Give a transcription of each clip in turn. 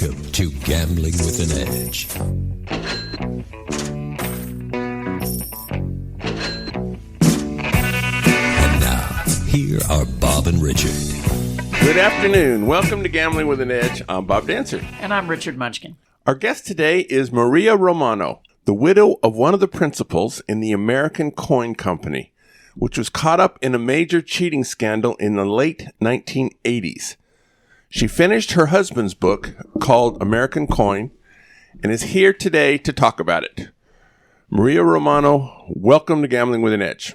Welcome to Gambling with an Edge. And now, here are Bob and Richard. Good afternoon. Welcome to Gambling with an Edge. I'm Bob Dancer. And I'm Richard Munchkin. Our guest today is Maria Romano, the widow of one of the principals in the American Coin Company, which was caught up in a major cheating scandal in the late 1980s. She finished her husband's book called American Coin and is here today to talk about it. Maria Romano, welcome to Gambling with an Edge.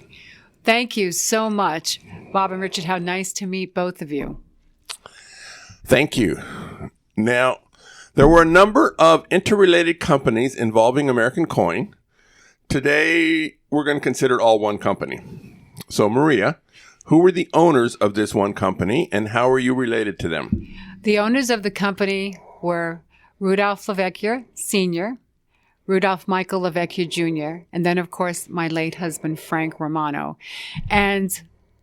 Thank you so much, Bob and Richard. How nice to meet both of you. Thank you. Now, there were a number of interrelated companies involving American Coin. Today, we're going to consider all one company. So, Maria, who were the owners of this one company, and how are you related to them? The owners of the company were Rudolph LeVecchia Sr., Rudolph Michael LeVecchia Jr., and then, of course, my late husband, Frank Romano. And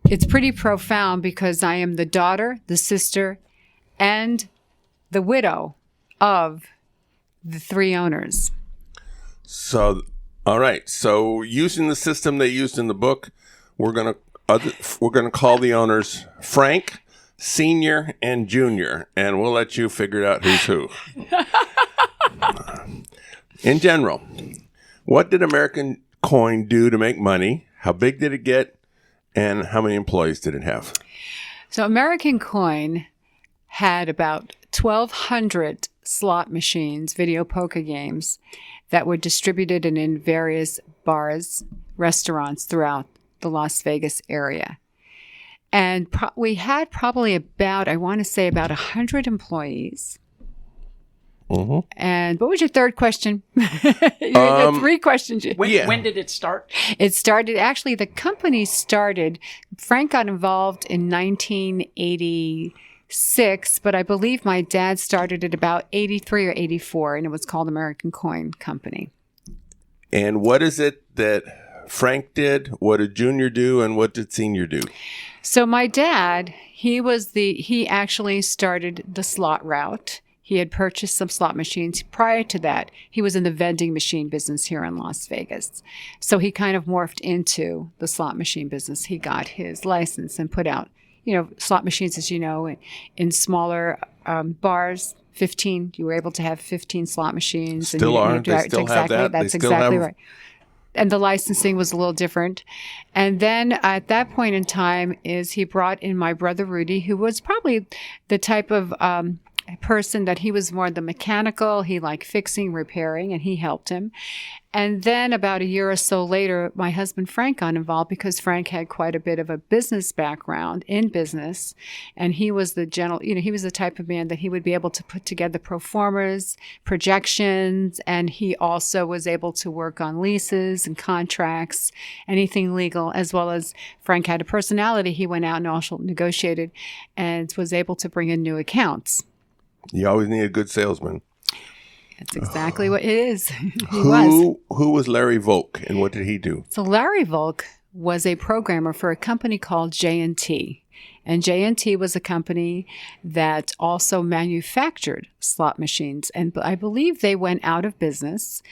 it's pretty profound because I am the daughter, the sister, and the widow of the three owners. So, all right. So, using the system they used in the book, we're going to call the owners Frank, Senior, and Junior, and we'll let you figure out who's who. In general, what did American Coin do to make money? How big did it get? And how many employees did it have? So American Coin had about 1,200 slot machines, video poker games, that were distributed in various bars, restaurants throughout the Las Vegas area. And we had probably about 100 employees. Mm-hmm. And what was your third question? You had three questions. When did it start? It started, actually, the company started, Frank got involved in 1986, but I believe my dad started at about 83 or 84, and it was called American Coin Company. And what is it that Frank did? What did Junior do? And what did Senior do? So my dad, he actually started the slot route. He had purchased some slot machines. Prior to that, he was in the vending machine business here in Las Vegas. So he kind of morphed into the slot machine business. He got his license and put out, slot machines, as you know, in smaller bars. 15, you were able to have 15 slot machines. Still are. They still have that. That's exactly right. And the licensing was a little different. And then at that point in time he brought in my brother Rudy, who was probably the type of person that he was more the mechanical. He liked fixing, repairing, and he helped him. And then about a year or so later, my husband Frank got involved because Frank had quite a bit of a business background in business. And he was the he was the type of man that he would be able to put together pro formas, projections, and he also was able to work on leases and contracts, anything legal, as well as Frank had a personality. He went out and also negotiated and was able to bring in new accounts. You always need a good salesman. That's exactly what it is. Who was Larry Volk, and what did he do? So Larry Volk was a programmer for a company called J&T. And J&T was a company that also manufactured slot machines. And I believe they went out of business.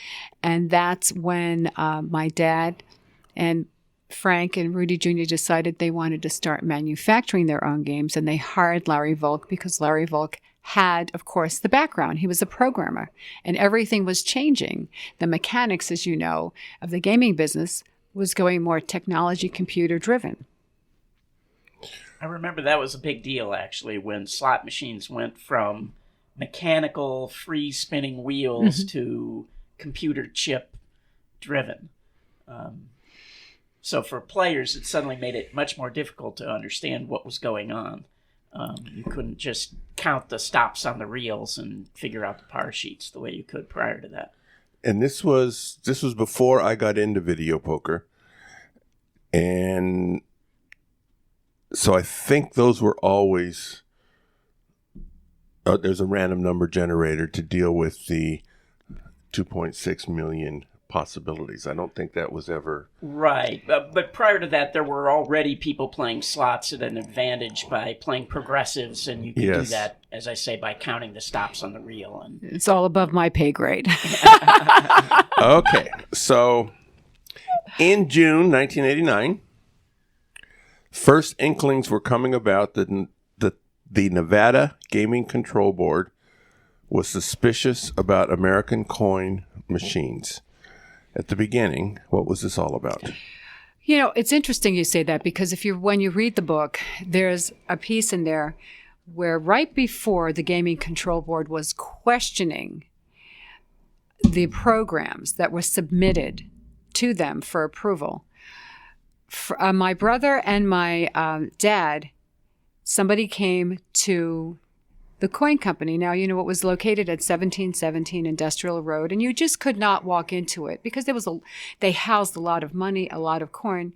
And that's when my dad and Frank and Rudy Jr. decided they wanted to start manufacturing their own games. And they hired Larry Volk because Larry Volk had, of course, the background. He was a programmer, and everything was changing. The mechanics, as you know, of the gaming business was going more technology, computer-driven. I remember that was a big deal, actually, when slot machines went from mechanical, free-spinning wheels to computer chip-driven. So for players, it suddenly made it much more difficult to understand what was going on. You couldn't just count the stops on the reels and figure out the par sheets the way you could prior to that. And this was before I got into video poker. And so I think those were always, there's a random number generator to deal with the 2.6 million possibilities. I don't think that was ever... Right. But prior to that, there were already people playing slots at an advantage by playing progressives, and you could do that, as I say, by counting the stops on the reel. And it's all above my pay grade. Okay. So in June 1989, first inklings were coming about that the Nevada Gaming Control Board was suspicious about American coin machines. At the beginning, what was this all about? You know, it's interesting you say that, because when you read the book, there's a piece in there where right before the Gaming Control Board was questioning the programs that were submitted to them for approval, my brother and my dad, somebody came to the coin company. Now, it was located at 1717 Industrial Road, and you just could not walk into it because they housed a lot of money, a lot of coin.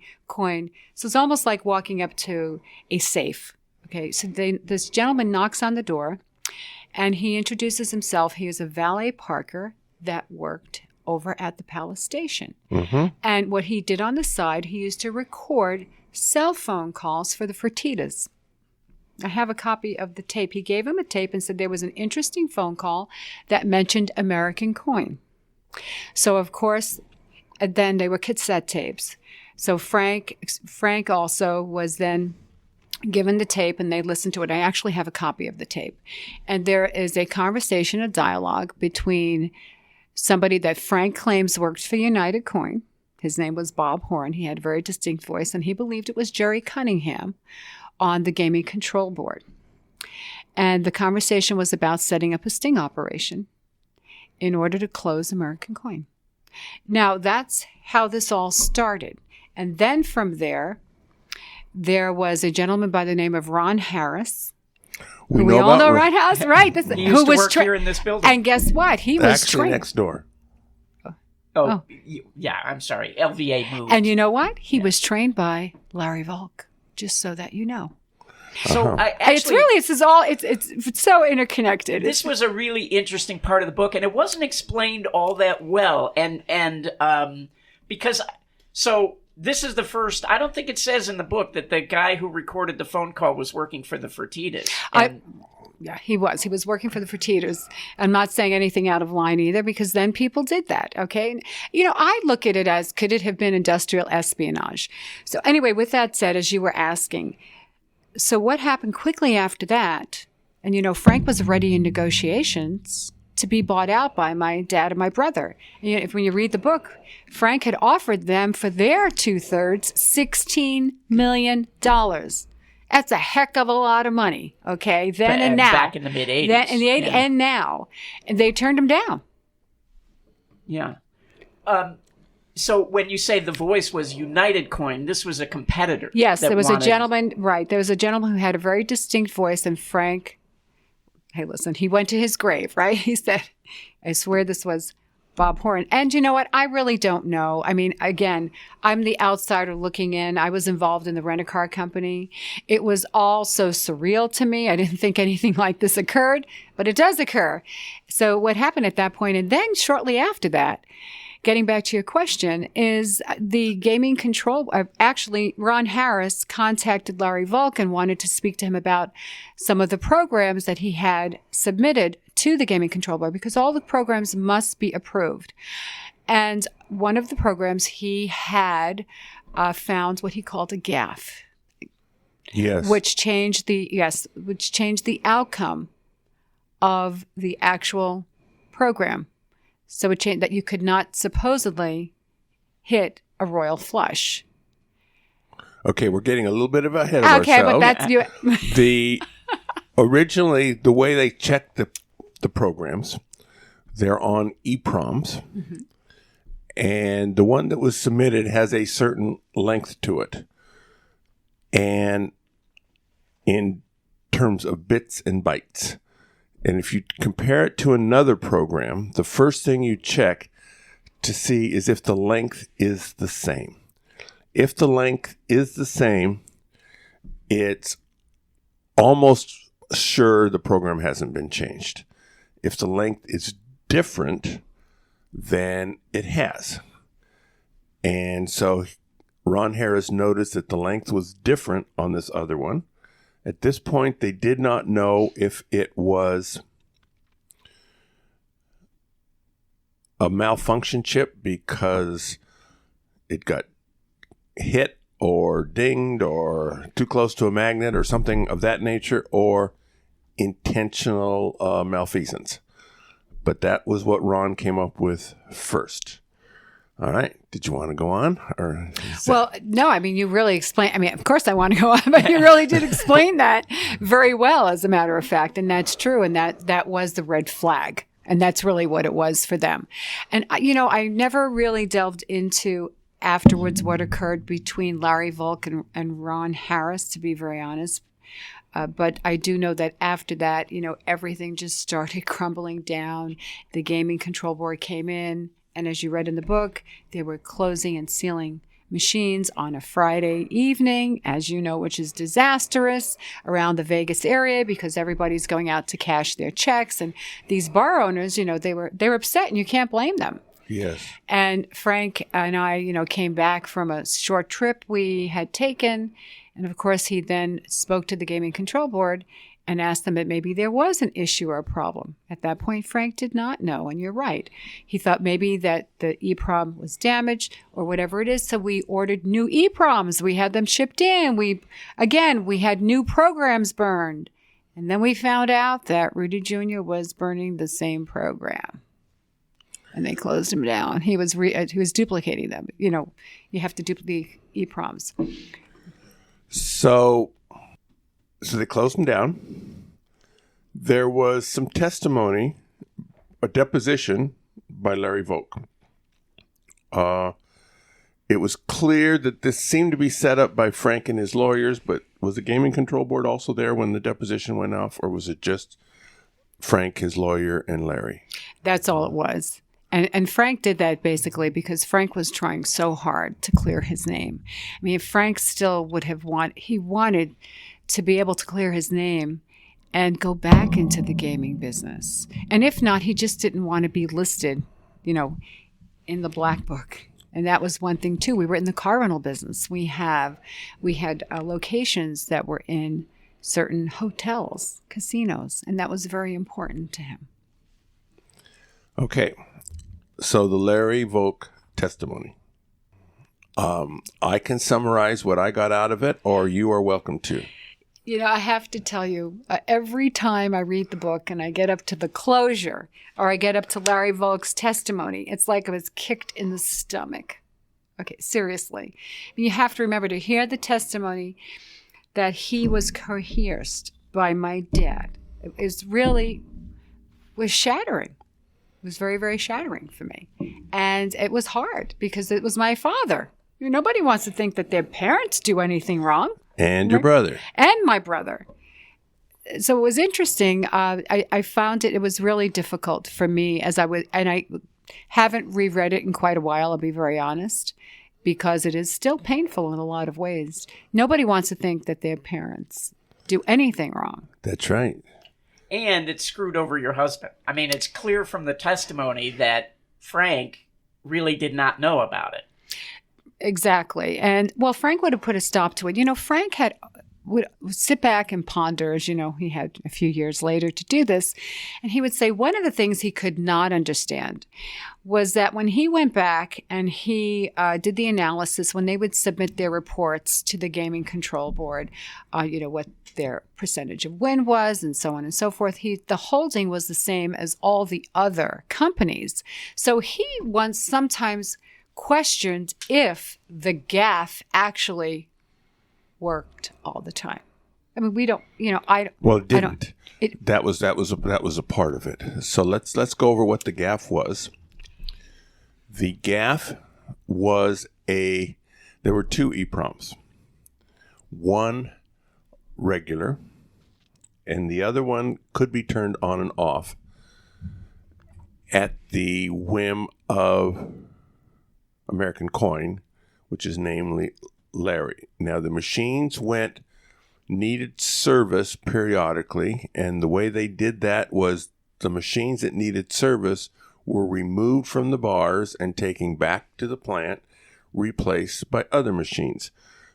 So it's almost like walking up to a safe. Okay, so this gentleman knocks on the door, and he introduces himself. He is a valet parker that worked over at the Palace Station. Mm-hmm. And what he did on the side, he used to record cell phone calls for the Fertittas. I have a copy of the tape. He gave him a tape and said there was an interesting phone call that mentioned American coin. So, of course, then they were cassette tapes. So Frank also was then given the tape, and they listened to it. I actually have a copy of the tape. And there is a conversation, a dialogue between somebody that Frank claims worked for United Coin. His name was Bob Horn. He had a very distinct voice, and he believed it was Jerry Cunningham on the Gaming Control Board. And the conversation was about setting up a sting operation in order to close American coin. Now, that's how this all started. And then from there was a gentleman by the name of Ron Harris. We all know Ron Harris, right? He used to work here in this building. And guess what? He was actually next door. Oh, yeah, I'm sorry. LVA moved. And you know what? He was trained by Larry Volk, just so that you know. So it's so interconnected. This was a really interesting part of the book, and it wasn't explained all that well. And because this is the first. I don't think it says in the book that the guy who recorded the phone call was working for the Fertittas. Yeah, he was. He was working for the Fertittas. I'm not saying anything out of line either, because then people did that, okay? I look at it as, could it have been industrial espionage? So anyway, with that said, as you were asking, so what happened quickly after that, and Frank was already in negotiations to be bought out by my dad and my brother. And when you read the book, Frank had offered them for their 2/3 $16 million. That's a heck of a lot of money, okay? Then and now. Back in the mid-'80s. Then in the 80s and now. And they turned him down. Yeah. So when you say the voice was United Coin, this was a competitor. Yes, there was a gentleman, right. There was a gentleman who had a very distinct voice, and Frank, hey, listen, he went to his grave, right? He said, I swear this was Bob Horn. And you know what? I really don't know. I mean, again, I'm the outsider looking in. I was involved in the rent-a-car company. It was all so surreal to me. I didn't think anything like this occurred, but it does occur. So what happened at that point, and then shortly after that, getting back to your question, is the gaming control. Actually, Ron Harris contacted Larry Volk and wanted to speak to him about some of the programs that he had submitted to the Gaming Control Board, because all the programs must be approved. And one of the programs he had found what he called a gaffe. Yes. Which changed the outcome of the actual program. So it changed that you could not supposedly hit a royal flush. Okay, we're getting a little bit ahead of ourselves. Okay, but that's you. Originally, the way they checked the programs, they're on EPROMs, mm-hmm. and the one that was submitted has a certain length to it. And in terms of bits and bytes. And if you compare it to another program, the first thing you check to see is if the length is the same. If the length is the same, it's almost sure the program hasn't been changed. If the length is different, than it has. And so Ron Harris noticed that the length was different on this other one. At this point, they did not know if it was a malfunction chip because it got hit or dinged or too close to a magnet or something of that nature, or intentional malfeasance. But that was what Ron came up with first. All right. Did you want to go on? Well, no, I mean, you really explained. I mean, of course I want to go on, but you really did explain that very well, as a matter of fact. And that's true. And that was the red flag. And that's really what it was for them. And, I never really delved into afterwards what occurred between Larry Volk and Ron Harris, to be very honest. But I do know that after that, everything just started crumbling down. The gaming control board came in. And as you read in the book, they were closing and sealing machines on a Friday evening, as you know, which is disastrous around the Vegas area because everybody's going out to cash their checks. And these bar owners, they were upset, and you can't blame them. Yes. And Frank and I, came back from a short trip we had taken. And of course, he then spoke to the gaming control board and asked them if maybe there was an issue or a problem. At that point, Frank did not know, and you're right. He thought maybe that the EPROM was damaged or whatever it is, so we ordered new EPROMs. We had them shipped in. We had new programs burned. And then we found out that Rudy Jr. was burning the same program. And they closed him down. He was duplicating them. You have to duplicate EPROMs. So they closed him down. There was some testimony, a deposition by Larry Volk. It was clear that this seemed to be set up by Frank and his lawyers, but was the gaming control board also there when the deposition went off, or was it just Frank, his lawyer, and Larry? That's all it was. And Frank did that basically because Frank was trying so hard to clear his name. I mean, Frank still would have wanted to be able to clear his name and go back into the gaming business. And if not, he just didn't want to be listed, in the black book. And that was one thing too. We were in the car rental business. We had locations that were in certain hotels, casinos, and that was very important to him. Okay. So the Larry Volk testimony. I can summarize what I got out of it, or you are welcome to. I have to tell you, every time I read the book and I get up to the closure or I get up to Larry Volk's testimony, it's like I was kicked in the stomach. Okay, seriously. You have to remember to hear the testimony that he was coerced by my dad. It was shattering. It was very, very shattering for me. And it was hard because it was my father. Nobody wants to think that their parents do anything wrong. And your brother. And my brother. So it was interesting. I found it was really difficult for me and I haven't reread it in quite a while, I'll be very honest, because it is still painful in a lot of ways. Nobody wants to think that their parents do anything wrong. That's right. And it screwed over your husband. I mean, it's clear from the testimony that Frank really did not know about it. Exactly. And, Frank would have put a stop to it. Frank would sit back and ponder, as he had a few years later to do this. And he would say one of the things he could not understand was that when he went back and he did the analysis, when they would submit their reports to the gaming control board, what their percentage of win was and so on and so forth, the holding was the same as all the other companies. So he once sometimes questioned if the gaffe actually worked all the time. I mean, we don't, Well, it didn't. That was a part of it. So let's go over what the gaffe was. The gaffe was there were two EPROMs. One regular, and the other one could be turned on and off at the whim of American Coin, which is namely Larry. Now, the machines needed service periodically, and the way they did that was the machines that needed service were removed from the bars and taken back to the plant, replaced by other machines.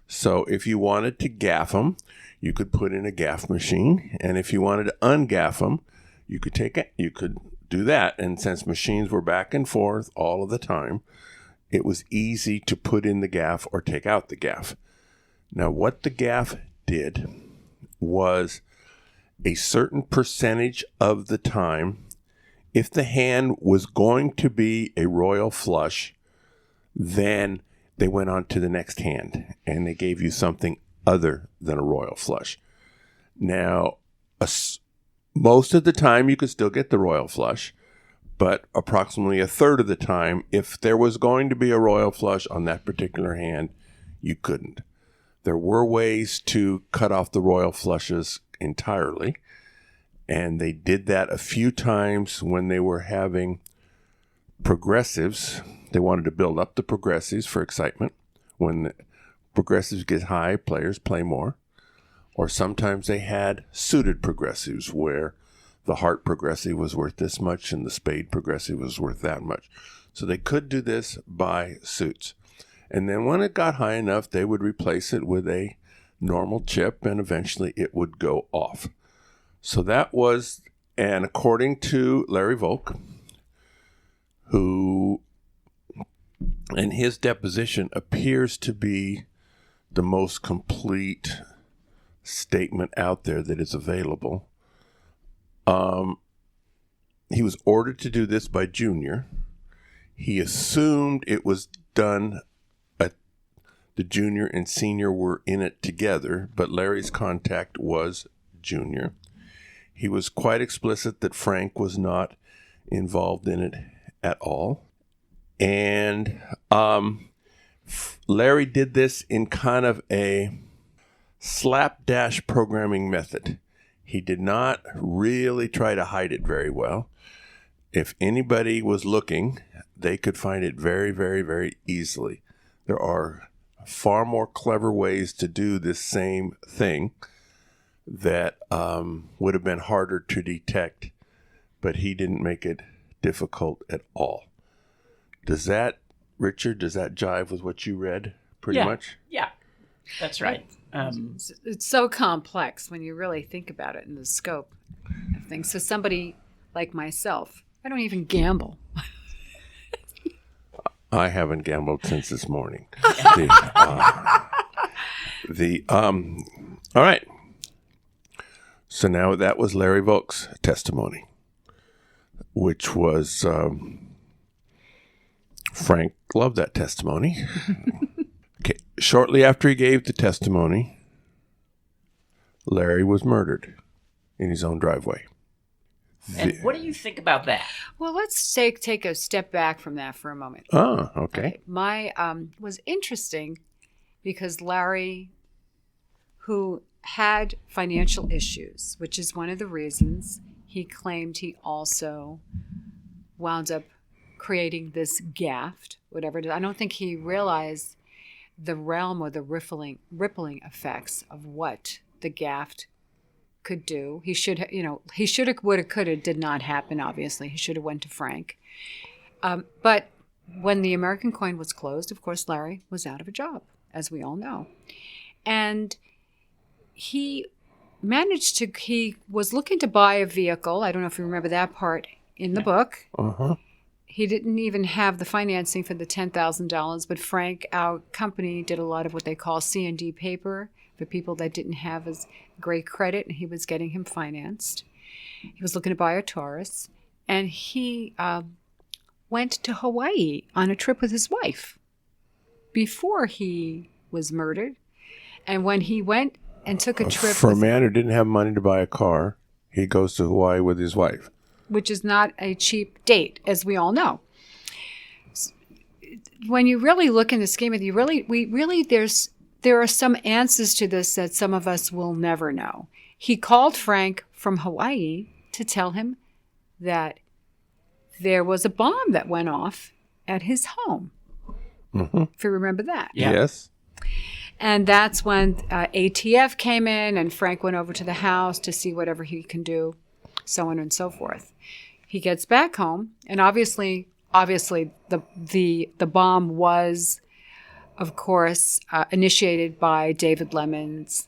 So if you wanted to gaff them, you could put in a gaff machine, and if you wanted to ungaff them, you could do that. And since machines were back and forth all of the time, it was easy to put in the gaff or take out the gaff. Now, what the gaff did was a certain percentage of the time, if the hand was going to be a royal flush, then they went on to the next hand and they gave you something other than a royal flush. Now, most of the time you could still get the royal flush, but approximately a third of the time, if there was going to be a royal flush on that particular hand, you couldn't. There were ways to cut off the royal flushes entirely, and they did that a few times when they were having progressives. They wanted to build up the progressives for excitement. When the progressives get high, players play more. Or sometimes they had suited progressives where the heart progressive was worth this much and the spade progressive was worth that much. So they could do this by suits. And then when it got high enough, they would replace it with a normal chip and eventually it would go off. So that was, and according to Larry Volk, who in his deposition appears to be the most complete statement out there that is available. He was ordered to do this by Junior. He assumed it was done the Junior and Senior were in it together, but Larry's contact was Junior. He was quite explicit that Frank was not involved in it at all. And Larry did this in kind of a slapdash programming method. He did not really try to hide it very well. If anybody was looking, they could find it very, very, very easily. There are far more clever ways to do this same thing that would have been harder to detect, but he didn't make it difficult at all. Does that, Richard, does that jive with what you read pretty much? Yeah, that's right. It's so complex when you really think about it in the scope of things. So somebody like myself, I don't even gamble. I haven't gambled since this morning. All right. So now that was Larry Volk's testimony, which was, Frank loved that testimony. Okay. Shortly after he gave the testimony, Larry was murdered in his own driveway. And what do you think about that? Well, let's take a step back from that for a moment. Oh, okay. My was interesting because Larry, who had financial issues, which is one of the reasons he claimed he also wound up creating this gaff, whatever it is. I don't think he realized the realm or the rippling effects of what the gaff could do. He should have, he should have, would have, could have, did not happen, obviously. He should have went to Frank. But when the American coin was closed, of course, Larry was out of a job, as we all know. And he was looking to buy a vehicle. I don't know if you remember that part in the book. Uh-huh. He didn't even have the financing for the $10,000, but Frank, our company, did a lot of what they call C&D paper for people that didn't have as great credit, and he was getting him financed. He was looking to buy a Taurus, and he went to Hawaii on a trip with his wife before he was murdered. And when he went and took a trip... For a man who didn't have money to buy a car, he goes to Hawaii with his wife. Which is not a cheap date, as we all know. When you really look in the scheme of it, there are some answers to this that some of us will never know. He called Frank from Hawaii to tell him that there was a bomb that went off at his home. Mm-hmm. If you remember that. Yeah. Yes. And that's when ATF came in and Frank went over to the house to see whatever he can do, so on and so forth. he gets back home, and obviously the bomb was, of course, initiated by David Lemons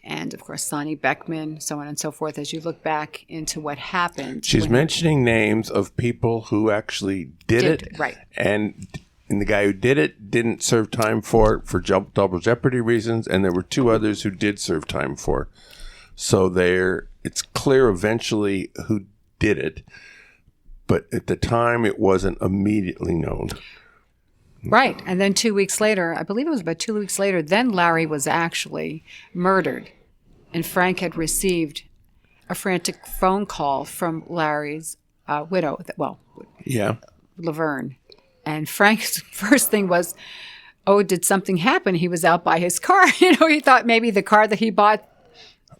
and, of course, Sonny Beckman, so on and so forth, as you look back into what happened. She's mentioning names of people who actually did it. Right. And the guy who did it didn't serve time for it for double jeopardy reasons, and there were two others who did serve time for it. So it's clear eventually who did it, but at the time it wasn't immediately known. Right. And then 2 weeks later, I believe it was about 2 weeks later, then Larry was actually murdered. And Frank had received a frantic phone call from Larry's widow, Laverne. And Frank's first thing was, oh, did something happen? He was out by his car. He thought maybe the car that he bought,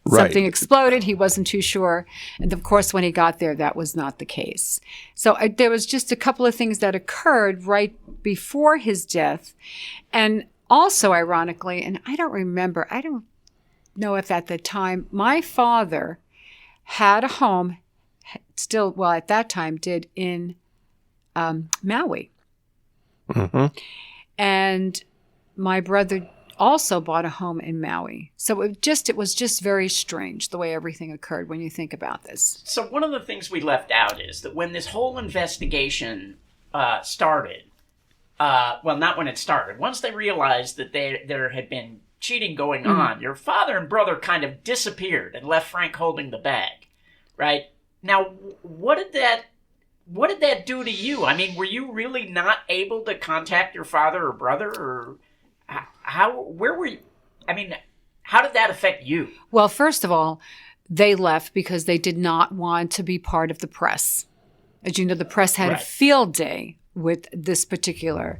something exploded. He wasn't too sure. And of course, when he got there, that was not the case. So there was just a couple of things that occurred right before his death. And also, ironically, and I don't know if at the time, my father had a home, at that time did, in Maui. Mm-hmm. And my brother also bought a home in Maui. So it was just very strange the way everything occurred when you think about this. So one of the things we left out is that when this whole investigation started, not when it started, once they realized that there had been cheating going on, your father and brother kind of disappeared and left Frank holding the bag, right? Now, what did that do to you? I mean, were you really not able to contact your father or brother, or where were you? I mean, how did that affect you? Well, first of all, they left because they did not want to be part of the press. As you know, the press had a field day with this particular,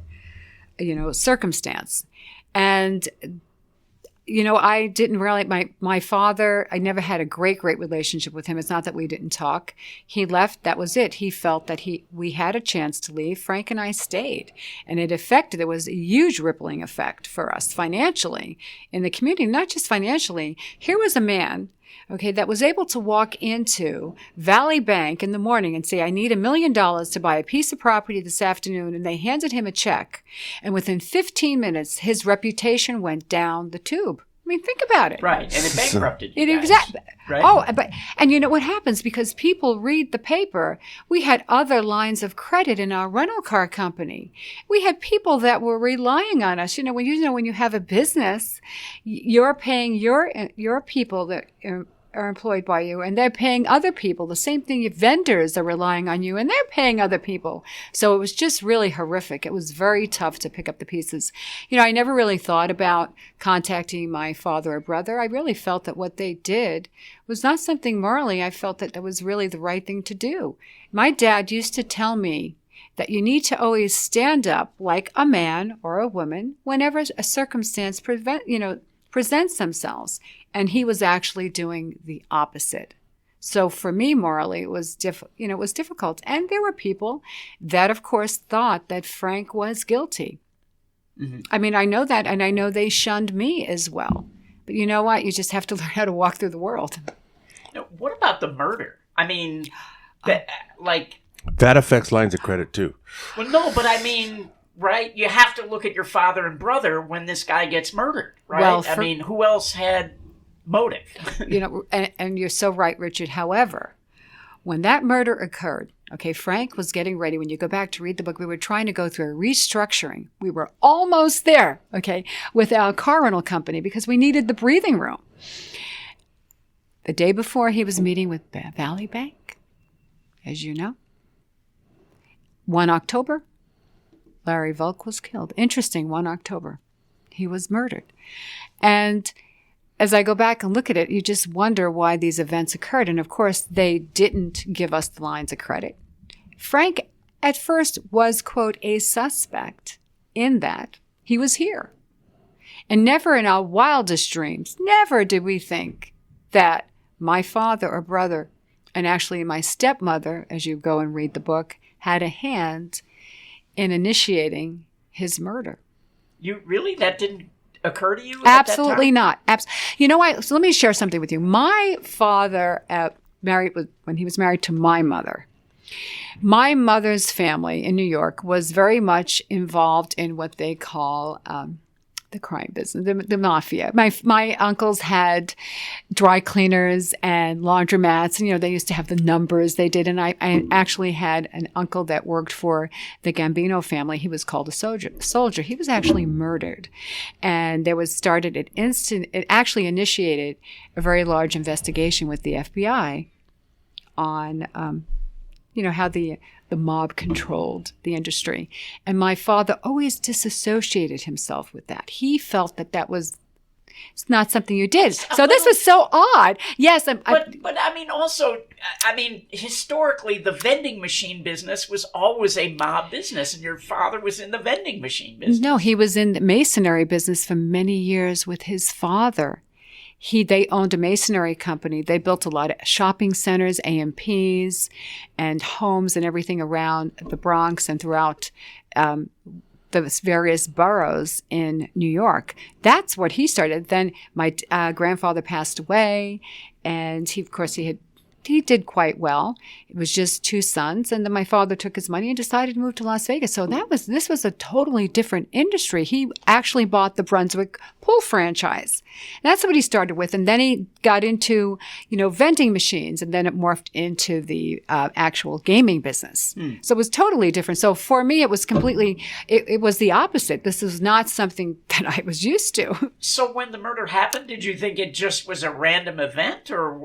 circumstance. And, I didn't really, my father, I never had a great relationship with him. It's not that we didn't talk. He left. That was it. He felt that we had a chance to leave. Frank and I stayed. And there was a huge rippling effect for us financially in the community, not just financially. Here was a man, that was able to walk into Valley Bank in the morning and say, I need $1 million to buy a piece of property this afternoon. And they handed him a check. And within 15 minutes, his reputation went down the tube. I mean, think about it. Right. And it bankrupted you guys. Exactly. Right? Oh, and you know what happens? Because people read the paper, we had other lines of credit in our rental car company. We had people that were relying on us. When you have a business, you're paying your people that are employed by you, and they're paying other people. The same thing, your vendors are relying on you, and they're paying other people. So it was just really horrific. It was very tough to pick up the pieces. I never really thought about contacting my father or brother. I really felt that what they did was not something morally. I felt that was really the right thing to do. My dad used to tell me that you need to always stand up like a man or a woman whenever a circumstance presents themselves. And he was actually doing the opposite. So for me, morally, it was difficult. And there were people that, of course, thought that Frank was guilty. Mm-hmm. I mean, I know that, and I know they shunned me as well. But you know what? You just have to learn how to walk through the world. Now, what about the murder? I mean, that affects lines of credit too. Well, no, but I mean, right? You have to look at your father and brother when this guy gets murdered, right? Well, I mean, who else had motive? And you're so right, Richard. However, when that murder occurred, Frank was getting ready. When you go back to read the book, we were trying to go through a restructuring. We were almost there, with our car rental company because we needed the breathing room. The day before, he was meeting with Valley Bank, as you know. 1 October, Larry Volk was killed. Interesting, 1 October. He was murdered. And as I go back and look at it, you just wonder why these events occurred. And of course, they didn't give us the lines of credit. Frank, at first, was, quote, a suspect in that he was here. And never in our wildest dreams, never did we think that my father or brother, and actually my stepmother, as you go and read the book, had a hand in initiating his murder. That didn't occur to you? Absolutely not. You know what? So let me share something with you. My father when he was married to my mother, My mother's family in New York was very much involved in what they call the crime business, the mafia. My uncles had dry cleaners and laundromats, and they used to have the numbers they did. And I actually had an uncle that worked for the Gambino family. He was called a soldier. He was actually murdered, and it actually initiated a very large investigation with the FBI on how the mob controlled the industry. And my father always disassociated himself with that. He felt that was not something you did. So this was so odd. Yes. But I mean, also, historically, the vending machine business was always a mob business, and your father was in the vending machine business. No, he was in the masonry business for many years with his father. They owned a masonry company. They built a lot of shopping centers, AMPs, and homes and everything around the Bronx and throughout the various boroughs in New York. That's what he started. Then my grandfather passed away, and he did quite well. It was just 2 sons, and then my father took his money and decided to move to Las Vegas. So this was a totally different industry. He actually bought the Brunswick pool franchise. That's what he started with, and then he got into vending machines, and then it morphed into the actual gaming business. So it was totally different. So for me, it was completely it was the opposite. This was not something that I was used to. So when the murder happened, did you think it just was a random event, or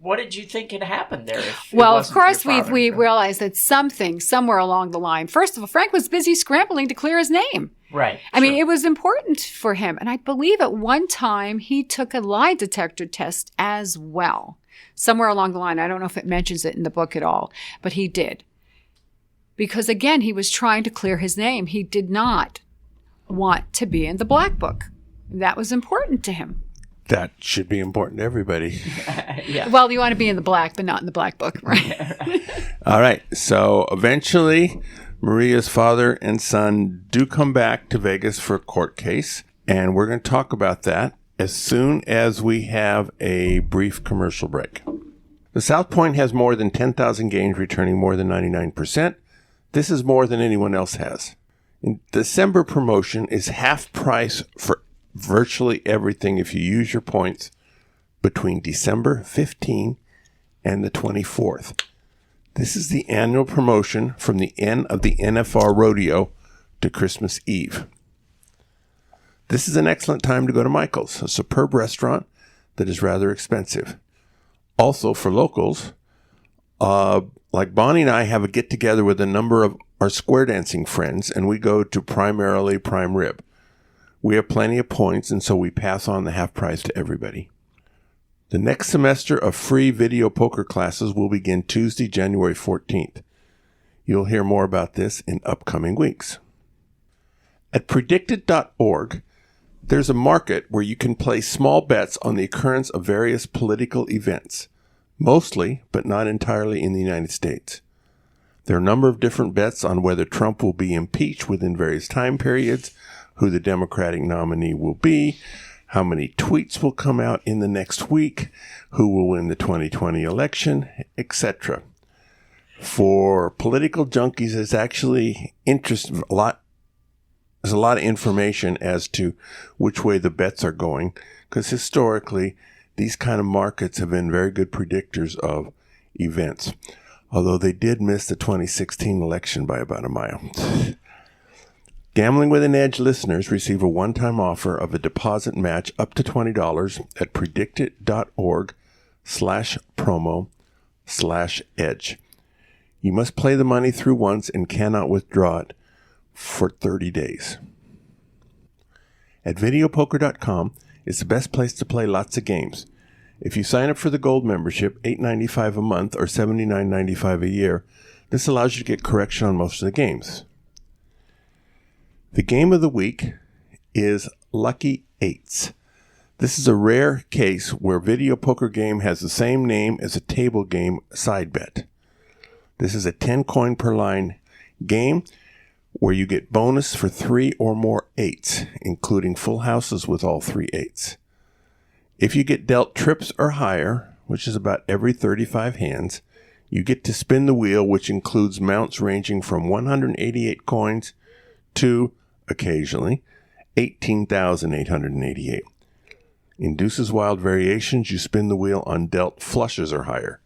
what did you think had happened there? Well, of course, we realized that somewhere along the line. First of all, Frank was busy scrambling to clear his name. Right. I mean, it was important for him. And I believe at one time he took a lie detector test as well. Somewhere along the line. I don't know if it mentions it in the book at all, but he did. Because again, he was trying to clear his name. He did not want to be in the black book. That was important to him. That should be important to everybody. Yeah. Well, you want to be in the black, but not in the black book, right? All right. So eventually, Maria's father and son do come back to Vegas for a court case, and we're going to talk about that as soon as we have a brief commercial break. The South Point has more than 10,000 games, returning more than 99%. This is more than anyone else has. In December promotion is half price for virtually everything if you use your points between December 15 and the 24th. This is the annual promotion from the end of the NFR rodeo to Christmas Eve. This is an excellent time to go to Michael's, a superb restaurant that is rather expensive. Also, for locals, like Bonnie and I have a get-together with a number of our square dancing friends, and we go to primarily prime rib. We have plenty of points, and so we pass on the half price to everybody. The next semester of free video poker classes will begin Tuesday, January 14th. You'll hear more about this in upcoming weeks. At predicted.org, there's a market where you can place small bets on the occurrence of various political events, mostly, but not entirely, in the United States. There are a number of different bets on whether Trump will be impeached within various time periods, who the Democratic nominee will be, how many tweets will come out in the next week, who will win the 2020 election, etc. For political junkies, there's actually there's a lot of information as to which way the bets are going, because historically, these kind of markets have been very good predictors of events, although they did miss the 2016 election by about a mile. Gambling with an Edge listeners receive a one-time offer of a deposit match up to $20 at predicted.org/promo/edge. You must play the money through once and cannot withdraw it for 30 days. At videopoker.com is the best place to play lots of games. If you sign up for the gold membership, $8.95 a month or $79.95 a year, this allows you to get correction on most of the games. The game of the week is Lucky Eights. This is a rare case where video poker game has the same name as a table game side bet. This is a 10 coin per line game where you get bonus for 3 or more eights, including full houses with all 3 eights. If you get dealt trips or higher, which is about every 35 hands, You get to spin the wheel, which includes mounts ranging from 188 coins to, occasionally, 18,888. In Deuce's Wild Variations, you spin the wheel on dealt flushes or higher,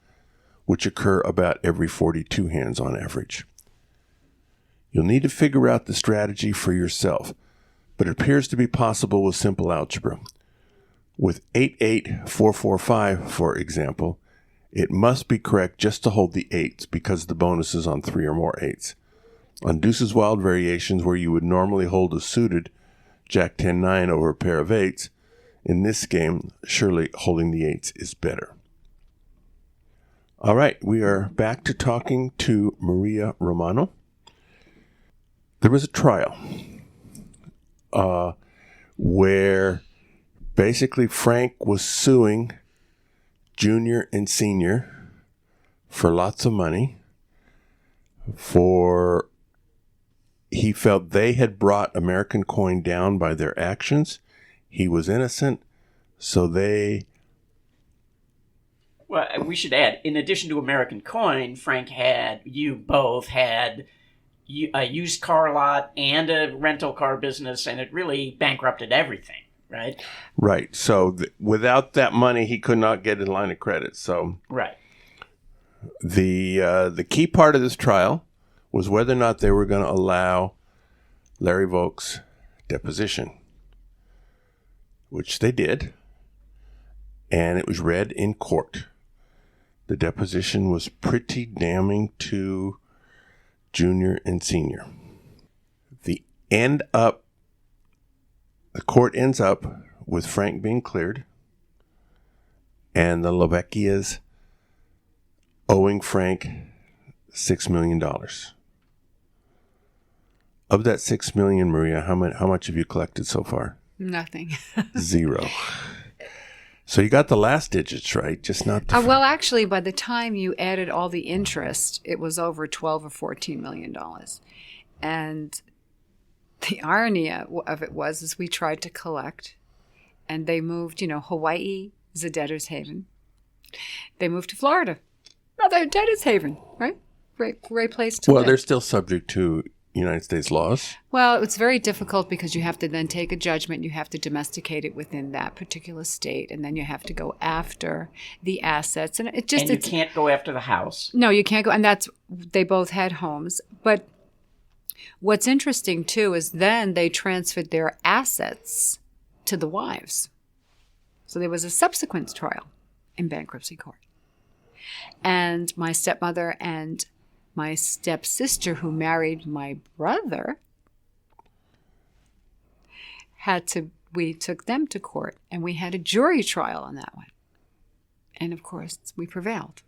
which occur about every 42 hands on average. You'll need to figure out the strategy for yourself, but it appears to be possible with simple algebra. With 88445, for example, it must be correct just to hold the 8s because the bonus is on 3 or more 8s. On Deuce's Wild Variations, where you would normally hold a suited Jack 10-9 over a pair of 8s, in this game, surely holding the 8s is better. All right, we are back to talking to Maria Romano. There was a trial where basically Frank was suing Junior and Senior for lots of money for he felt they had brought American Coin down by their actions. He was innocent, so they... Well, we should add, in addition to American Coin, Frank both had a used car lot and a rental car business, and it really bankrupted everything, right? Right. So without that money, he could not get a line of credit. So right. The key part of this trial was whether or not they were going to allow Larry Volk's deposition, which they did, and it was read in court. The deposition was pretty damning to Junior and Senior. The court ends up with Frank being cleared and the Loveckias owing Frank $6 million. Of that $6 million, Maria, how much have you collected so far? Nothing. 0. So you got the last digits right, just not the... well, actually, by the time you added all the interest, it was over $12 or $14 million. And the irony of it was we tried to collect, and they moved, Hawaii is a debtor's haven. They moved to Florida. Another debtor's haven, right? Great place to live. Well, they're still subject to United States laws. Well, it's very difficult because you have to then take a judgment. You have to domesticate it within that particular state, and then you have to go after the assets. And you can't go after the house. No, you can't go. And they both had homes. But what's interesting, too, is then they transferred their assets to the wives. So there was a subsequent trial in bankruptcy court. And my stepmother and my stepsister, who married my brother, we took them to court, and we had a jury trial on that one. And of course, we prevailed.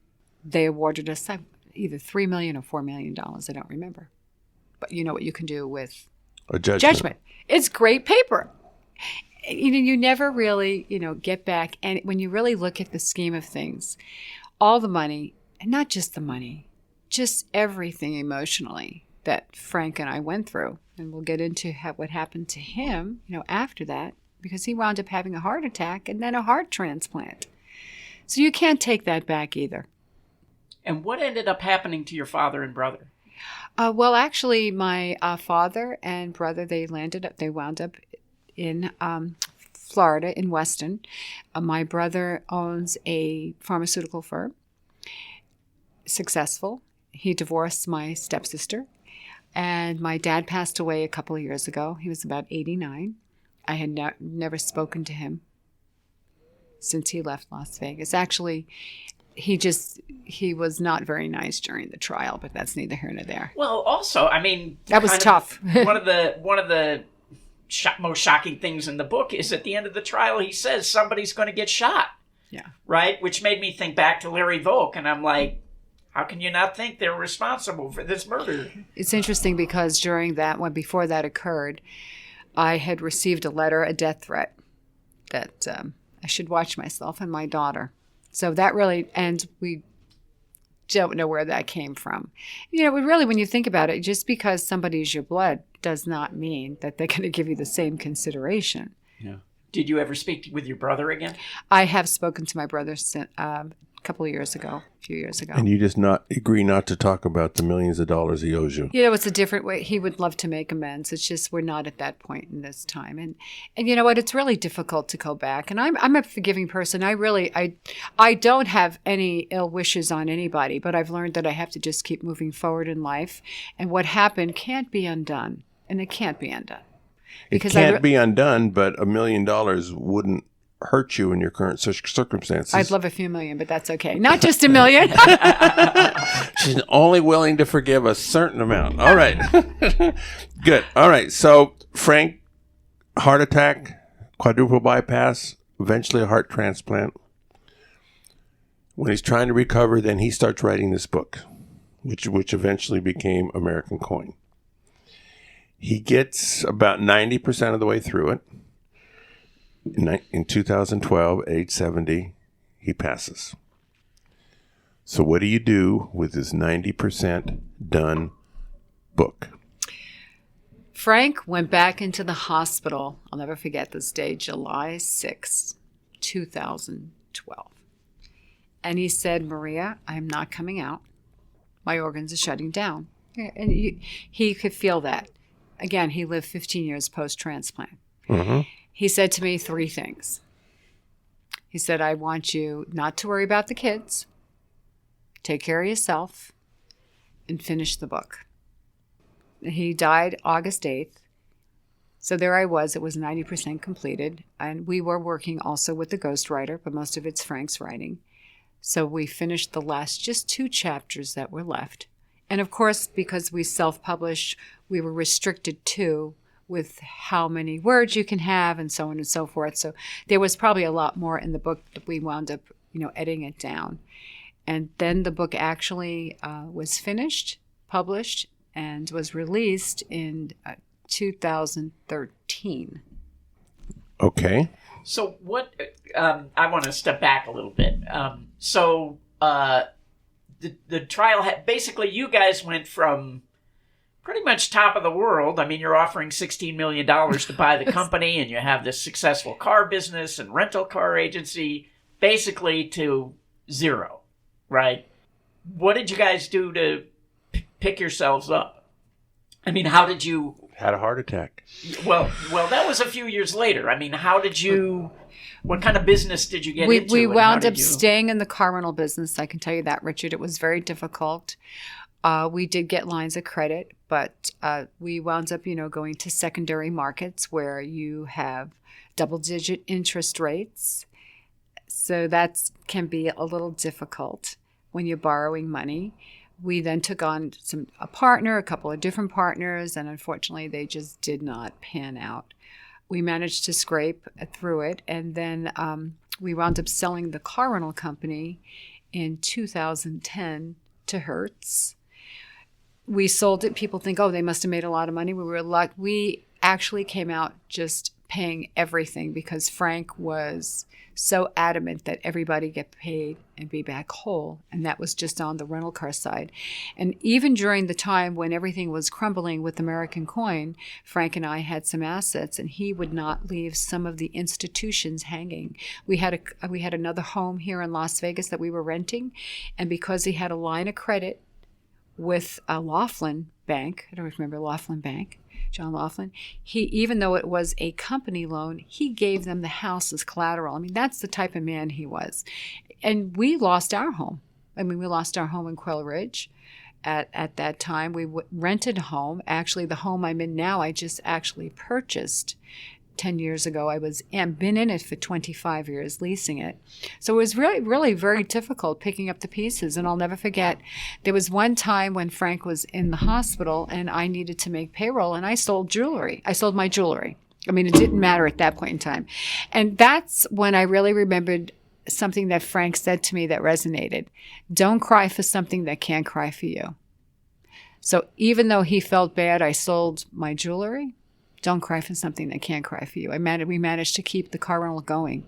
They awarded us either $3 million or $4 million. I don't remember. But you know what you can do with a judgment. It's great paper. You never really, get back. And when you really look at the scheme of things, all the money, and not just the money, just everything emotionally that Frank and I went through. And we'll get into what happened to him, after that, because he wound up having a heart attack and then a heart transplant. So you can't take that back either. And what ended up happening to your father and brother? Well, actually, my father and brother, they wound up in Florida, in Weston. My brother owns a pharmaceutical firm. Successful. He divorced my stepsister, and my dad passed away a couple of years ago. He was about 89. I had never spoken to him since he left Las Vegas. Actually, he was not very nice during the trial, but that's neither here nor there. Well, also, that was tough. One of the most shocking things in the book is at the end of the trial, he says somebody's going to get shot. Yeah. Right? Which made me think back to Larry Volk, and I'm like, how can you not think they're responsible for this murder? It's interesting because before that occurred, I had received a death threat that I should watch myself and my daughter. So that really, and we don't know where that came from. Really, when you think about it, just because somebody's your blood does not mean that they're going to give you the same consideration. Yeah. Did you ever speak with your brother again? I have spoken to my brother a few years ago. And you just not agree not to talk about the millions of dollars he owes you. It's a different way. He would love to make amends. It's just we're not at that point in this time. And you know what? It's really difficult to go back. And I'm a forgiving person. I don't have any ill wishes on anybody, but I've learned that I have to just keep moving forward in life. And what happened can't be undone. And it can't be undone. It can't be undone, but $1 million wouldn't hurt you in your current circumstances. I'd love a few million, but that's okay. Not just $1 million. She's only willing to forgive a certain amount. All right. Good. All right. So Frank, heart attack, quadruple bypass, eventually a heart transplant. When he's trying to recover, then he starts writing this book, which eventually became American Coin. He gets about 90% of the way through it. In 2012, age 70, he passes. So what do you do with this 90% done book? Frank went back into the hospital. I'll never forget this day, July 6, 2012. And he said, Maria, I'm not coming out. My organs are shutting down. And he could feel that. Again, he lived 15 years post-transplant. Mm-hmm. He said to me 3 things. He said, I want you not to worry about the kids, take care of yourself, and finish the book. He died August 8th. So there I was. It was 90% completed. And we were working also with the ghostwriter, but most of it's Frank's writing. So we finished the last just 2 chapters that were left. And of course, because we self-published, we were restricted to with how many words you can have and so on and so forth. So there was probably a lot more in the book that we wound up, editing it down. And then the book actually was finished, published, and was released in 2013. Okay. So what, I want to step back a little bit. The trial had, basically you guys went from pretty much top of the world. I mean, you're offering $16 million to buy the company, and you have this successful car business and rental car agency, basically to zero, right? What did you guys do to pick yourselves up? I mean, how did you... Had a heart attack. Well, that was a few years later. I mean, how did you... What kind of business did you get into? We wound up staying in the car rental business. I can tell you that, Richard. It was very difficult. We did get lines of credit, but we wound up, going to secondary markets where you have double-digit interest rates. So that can be a little difficult when you're borrowing money. We then took on a couple of different partners, and unfortunately, they just did not pan out. We managed to scrape through it, and then we wound up selling the car rental company in 2010 to Hertz. We sold it. People think, they must have made a lot of money. We actually came out just paying everything because Frank was so adamant that everybody get paid and be back whole. And that was just on the rental car side. And even during the time when everything was crumbling with American Coin, Frank and I had some assets, and he would not leave some of the institutions hanging. We had another home here in Las Vegas that we were renting. And because he had a line of credit with a Laughlin Bank, I don't remember Laughlin Bank, John Laughlin, even though it was a company loan, he gave them the house as collateral. I mean, that's the type of man he was. And we lost our home. We lost our home in Quail Ridge at that time. We rented a home. Actually, the home I'm in now, I just actually purchased 10 years ago. I've been in it for 25 years, leasing it. So it was really, really very difficult picking up the pieces. And I'll never forget, there was one time when Frank was in the hospital and I needed to make payroll, and I sold jewelry. I sold my jewelry. I mean, it didn't matter at that point in time. And that's when I really remembered something that Frank said to me that resonated. Don't cry for something that can't cry for you. So even though he felt bad, I sold my jewelry. Don't cry for something that can't cry for you. We managed to keep the car rental going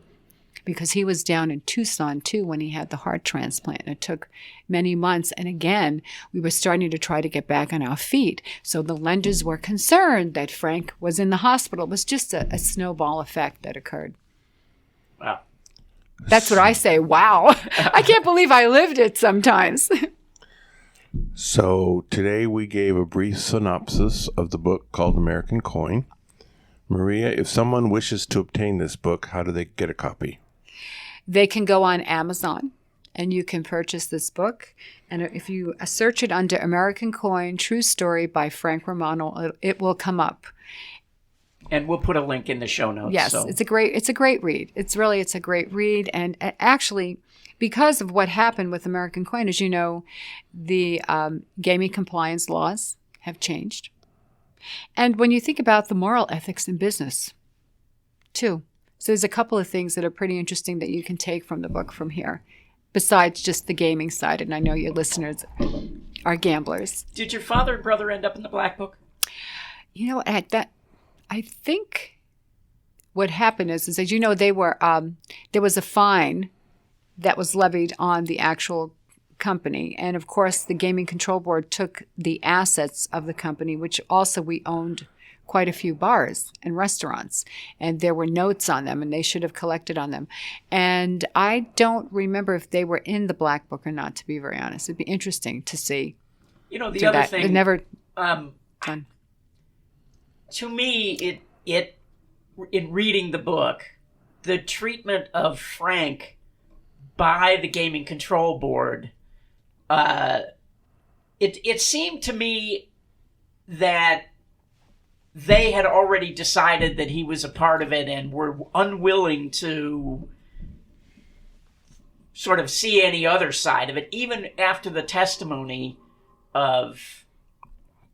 because he was down in Tucson too when he had the heart transplant. It took many months. And again, we were starting to try to get back on our feet. So the lenders were concerned that Frank was in the hospital. It was just a snowball effect that occurred. Wow. That's what I say. Wow. I can't believe I lived it sometimes. So today we gave a brief synopsis of the book called American Coin. Maria, if someone wishes to obtain this book, how do they get a copy? They can go on Amazon and you can purchase this book. And if you search it under American Coin, True Story by Frank Romano, it will come up. And we'll put a link in the show notes. Yes, so. it's a great read. It's a great read. And actually, because of what happened with American Coin, as you know, the gaming compliance laws have changed. And when you think about the moral ethics in business, too. So there's a couple of things that are pretty interesting that you can take from the book from here, besides just the gaming side. And I know your listeners are gamblers. Did your father and brother end up in the Black Book? You know, I think what happened is as you know, they were there was a fine that was levied on the actual company. And of course, the Gaming Control Board took the assets of the company, which also we owned quite a few bars and restaurants. And there were notes on them, and they should have collected on them. And I don't remember if they were in the Black Book or not, to be very honest. It'd be interesting to see. You know, the other thing... It never done. To me, it in reading the book, the treatment of Frank by the Gaming Control Board, it seemed to me that they had already decided that he was a part of it and were unwilling to sort of see any other side of it, even after the testimony of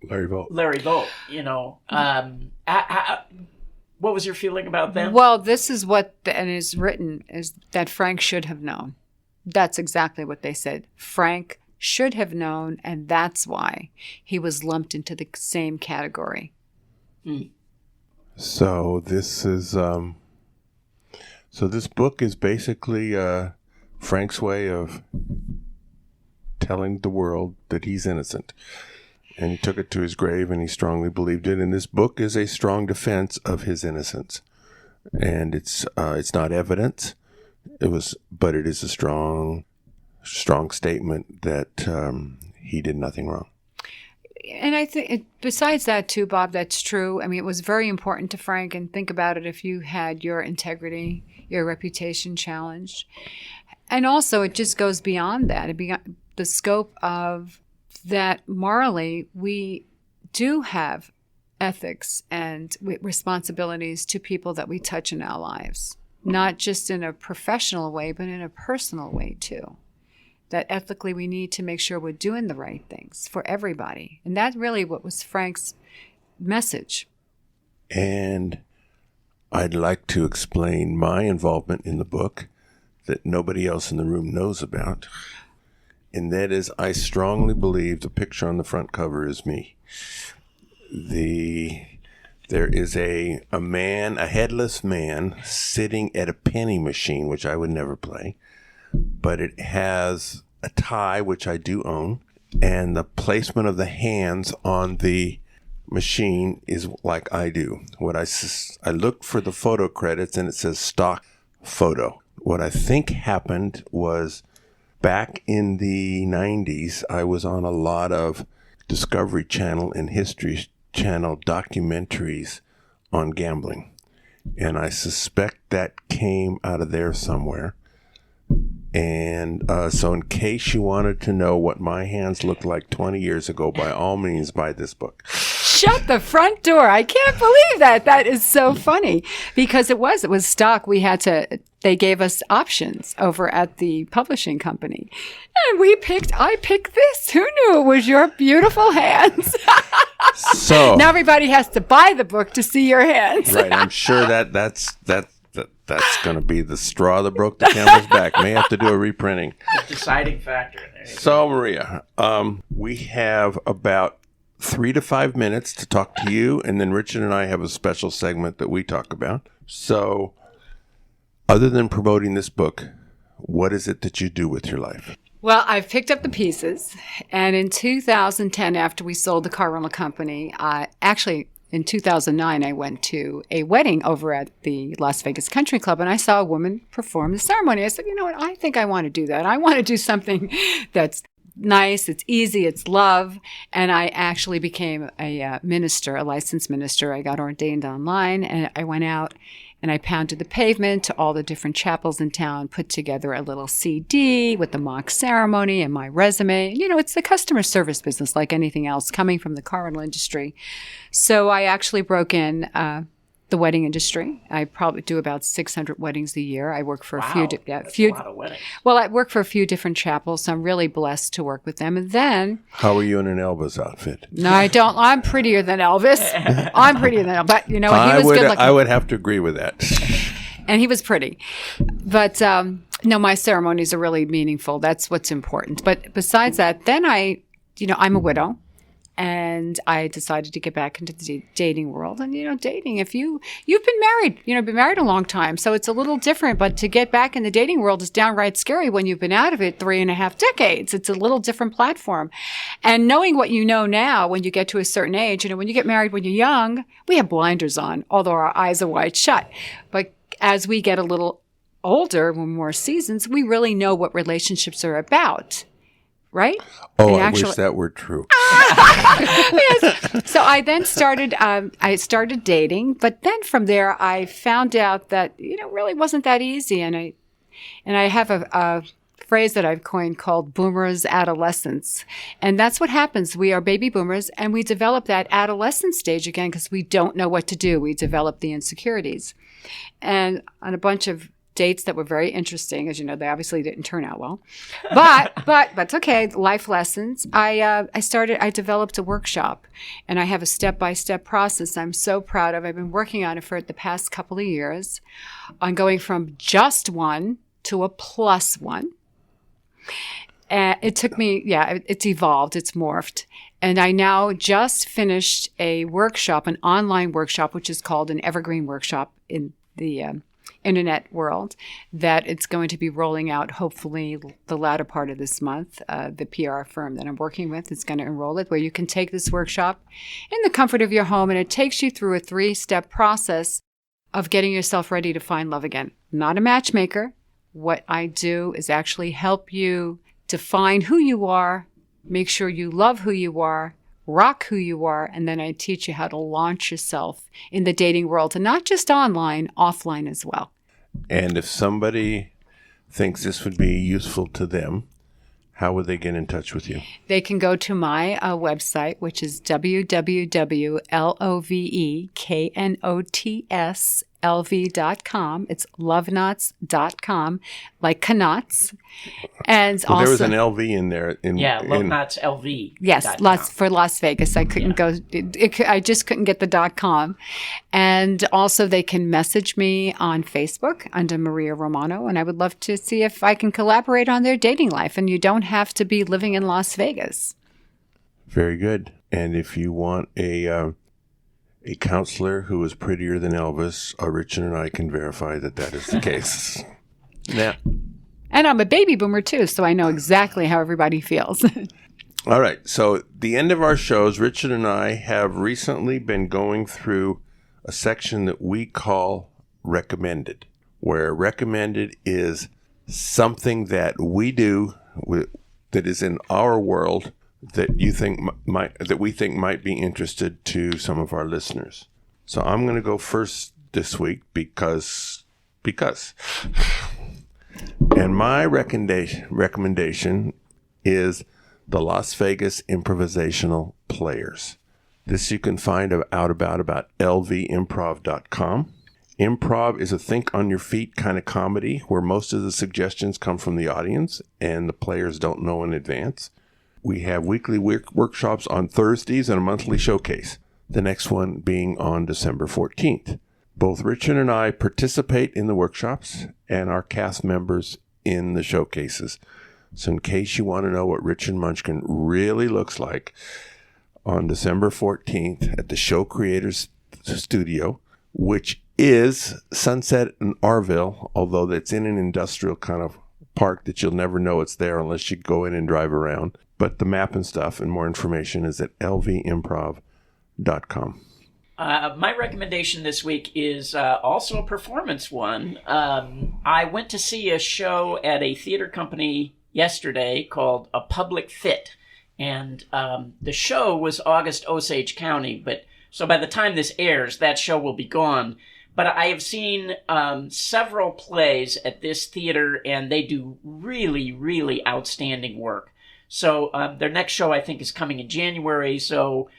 Larry Volk, you know. What was your feeling about that? Well, this is what is written, is that Frank should have known. That's exactly what they said. Frank should have known, and that's why he was lumped into the same category. So this is this book is basically Frank's way of telling the world that he's innocent. And he took it to his grave, and he strongly believed it. And this book is a strong defense of his innocence. And it's not evidence. But it is a strong statement that he did nothing wrong. And I think, besides that too, Bob, that's true. I mean, it was very important to Frank. And think about it, if you had your integrity, your reputation challenged. And also, it just goes beyond that. Beyond the scope of that morally, we do have ethics and responsibilities to people that we touch in our lives, not just in a professional way, but in a personal way too. That ethically we need to make sure we're doing the right things for everybody. And that's really what was Frank's message. And I'd like to explain my involvement in the book that nobody else in the room knows about. And that is, I strongly believe the picture on the front cover is me. There is a man, a headless man, sitting at a penny machine, which I would never play. But it has a tie, which I do own. And the placement of the hands on the machine is like I do. I looked for the photo credits, and it says stock photo. What I think happened was, back in the 90s, I was on a lot of Discovery Channel and History Channel documentaries on gambling. And I suspect that came out of there somewhere. And so in case you wanted to know what my hands looked like 20 years ago, by all means, buy this book. Shut the front door. I can't believe that. That is so funny, because it was stock. They gave us options over at the publishing company. And I picked this. Who knew it was your beautiful hands? So now everybody has to buy the book to see your hands. Right. I'm sure that's going to be the straw that broke the camel's back. May have to do a reprinting. The deciding factor. So, Maria, we have about 3 to 5 minutes to talk to you, and then Richard and I have a special segment that we talk about. So, other than promoting this book, what is it that you do with your life? Well, I've picked up the pieces, and in 2010, after we sold the car rental company, actually in 2009, I went to a wedding over at the Las Vegas Country Club, and I saw a woman perform the ceremony. I said, you know what? I think I want to do that. I want to do something that's nice, it's easy, it's love. And I actually became a minister, a licensed minister. I got ordained online, and I went out and I pounded the pavement to all the different chapels in town, put together a little CD with the mock ceremony and my resume. You know, it's the customer service business like anything else, coming from the car rental industry. So I actually broke in the wedding industry. I probably do about 600 weddings a year. I work for Wow, a few that's a lot of weddings. Well, I work for a few different chapels, so I'm really blessed to work with them. And then How are you in an Elvis outfit? no, I don't. I'm prettier than Elvis. I'm prettier than Elvis. But you know what? He was good looking. I would have to agree with that. And he was pretty. But no, my ceremonies are really meaningful. That's what's important. But besides that, then I'm a widow. And I decided to get back into the dating world. And, dating, if you've been married, been married a long time. So it's a little different. But to get back in the dating world is downright scary when you've been out of it 3.5 decades. It's a little different platform. And knowing what you know now, when you get to a certain age, when you get married when you're young, we have blinders on, although our eyes are wide shut. But as we get a little older, when we're more seasoned, we really know what relationships are about. Right? Oh, I wish that were true. Yes. So I then started dating, but then from there I found out that, really wasn't that easy. And I have a phrase that I've coined called boomers adolescence. And that's what happens. We are baby boomers and we develop that adolescent stage again because we don't know what to do. We develop the insecurities. And on a bunch of dates that were very interesting. As you know, they obviously didn't turn out well, but it's okay. Life lessons. I developed a workshop, and I have a step-by-step process I'm so proud of. I've been working on it for the past couple of years on going from just one to a +1. And it took me, it's evolved, it's morphed. And I now just finished a workshop, an online workshop, which is called an Evergreen Workshop in the internet world, that it's going to be rolling out hopefully the latter part of this month. The PR firm that I'm working with is going to enroll it, where you can take this workshop in the comfort of your home, and it takes you through a 3-step process of getting yourself ready to find love again. I'm not a matchmaker. What I do is actually help you define who you are, make sure you love who you are, rock who you are, and then I teach you how to launch yourself in the dating world, and not just online, offline as well. And if somebody thinks this would be useful to them, how would they get in touch with you? They can go to my website, which is www.loveknots.lv.com. It's loveknots.com, like knots. And well, also, there was an LV in there. Loveknots LV. Yes, for Las Vegas. I couldn't go. I just couldn't get the .com. And also, they can message me on Facebook under Maria Romano, and I would love to see if I can collaborate on their dating life. And you don't have to be living in Las Vegas. Very good. And if you want a counselor who is prettier than Elvis, Richard and I can verify that is the case. Now. And I'm a baby boomer too, so I know exactly how everybody feels. All right. So the end of our shows, Richard and I have recently been going through a section that we call recommended, where recommended is something that we do that is in our world that we think might be interested to some of our listeners. So I'm going to go first this week because. And my recommendation is the Las Vegas Improvisational Players. This you can find out about lvimprov.com. Improv is a think on your feet kind of comedy where most of the suggestions come from the audience and the players don't know in advance. We have weekly workshops on Thursdays and a monthly showcase, the next one being on December 14th. Both Richard and I participate in the workshops and are cast members in the showcases. So in case you want to know what Richard Munchkin really looks like, on December 14th at the Show Creators Studio, which is Sunset in Arville, although it's in an industrial kind of park that you'll never know it's there unless you go in and drive around. But the map and stuff and more information is at lvimprov.com. My recommendation this week is also a performance one. I went to see a show at a theater company yesterday called A Public Fit. And the show was August Osage County, so by the time this airs, that show will be gone. But I have seen several plays at this theater, and they do really, really outstanding work. So their next show, I think, is coming in January. So,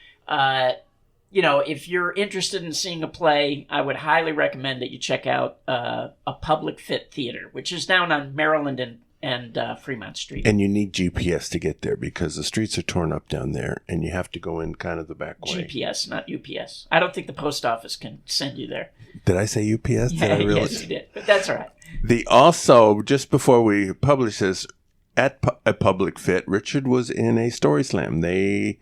if you're interested in seeing a play, I would highly recommend that you check out A Public Fit Theater, which is down on Maryland and Fremont Street. And you need GPS to get there because the streets are torn up down there, and you have to go in kind of the back way. GPS, not UPS. I don't think the post office can send you there. Did I say UPS? Yeah, Did I really? yes, you did. But that's all right. Also, just before we publish this, at A Public Fit, Richard was in a story slam. They,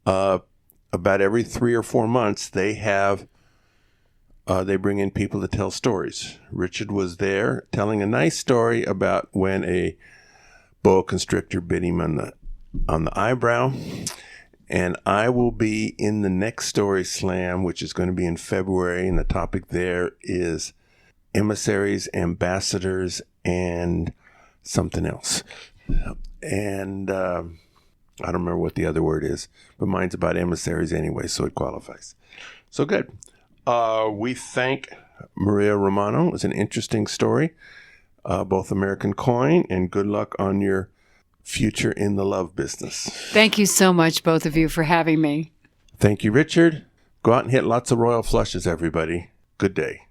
about every 3 or 4 months, they bring in people to tell stories. Richard was there telling a nice story about when a boa constrictor bit him on the eyebrow. And I will be in the next story slam, which is going to be in February. And the topic there is emissaries, ambassadors, and something else. And I don't remember what the other word is, but mine's about emissaries anyway, so it qualifies. So good. We thank Maria Romano. It was an interesting story, both American coin, and good luck on your future in the love business. Thank you so much, both of you, for having me. Thank you, Richard. Go out and hit lots of royal flushes, everybody. Good day.